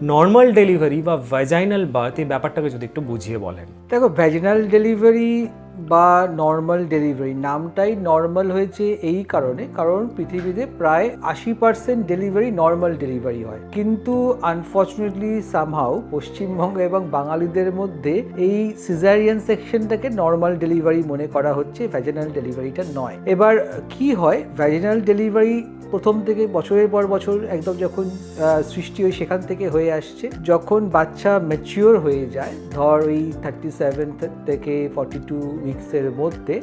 Normal delivery বা vaginal birth এই ব্যাপারটাকে যদি একটু বুঝিয়ে বলেন। দেখো, ভ্যাজিনাল ডেলিভারি বা নর্মাল ডেলিভারি নামটাই নর্মাল হয়েছে এই কারণ পৃথিবীতে প্রায় 80% ডেলিভারি নর্মাল ডেলিভারি হয়, কিন্তু আনফর্চুনেটলি সামহাউ পশ্চিমবঙ্গ এবং বাঙালিদের মধ্যে এই সিজারিয়ান সেকশনটাকে নর্মাল ডেলিভারি মনে করা হচ্ছে, ভ্যাজিনাল ডেলিভারিটা নয়। এবার কি হয়, ভ্যাজিনাল ডেলিভারি প্রথম থেকে বছরের পর বছর একদম যখন সৃষ্টি হয় সেখান থেকে হয়ে আসছে। যখন বাচ্চা ম্যাচিওর হয়ে যায়, ধর ওই 37 থেকে 42 উইক্সের মধ্যে,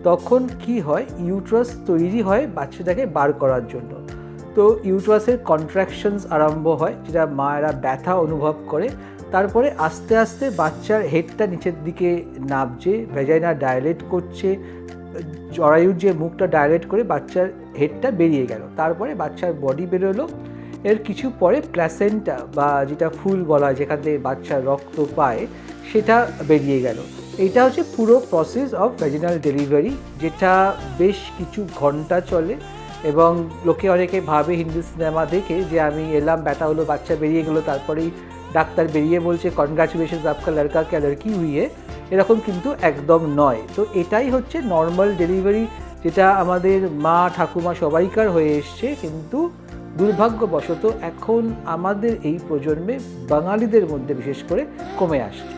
তখন কি হয়, ইউট্রাস তৈরি হয় বাচ্চাটাকে বার করার জন্য। তো ইউট্রাসের কন্ট্রাকশনস আরম্ভ হয়, যেটা মায়েরা ব্যথা অনুভব করে। তারপরে আস্তে আস্তে বাচ্চার হেডটা নিচের দিকে নামছে, ভ্যাজাইনা ডাইলেট করছে, জরায়ুর যে মুখটা ডাইলেট করে বাচ্চার হেডটা বেরিয়ে গেল। তারপরে বাচ্চার বডি বেরোলো। এর কিছু পরে প্ল্যাসেন্টা বা যেটা ফুল বলা হয়, যেখান থেকে বাচ্চা রক্ত পায়, সেটা বেরিয়ে গেল। এটা হচ্ছে পুরো প্রসেস অফ ভ্যাজিনাল ডেলিভারি, যেটা বেশ কিছু ঘন্টা চলে। এবং লোকে অনেকে ভাবে হিন্দি সিনেমা দেখে যে আমি এলাম, ব্যথা হলো, বাচ্চা বেরিয়ে গেলো, তারপরেই ডাক্তার বেরিয়ে বলছে কনগ্রাচুলেশনস আপকা লড়কা কে লড়কি হুই है। এরকম কিন্তু একদম নয়। তো এটাই হচ্ছে নর্মাল ডেলিভারি, যেটা আমাদের মা ঠাকুমা সবাইকার হয়ে এসছে, কিন্তু দুর্ভাগ্যবশত এখন আমাদের এই প্রজন্মে বাঙালিদের মধ্যে বিশেষ করে কমে আসছে।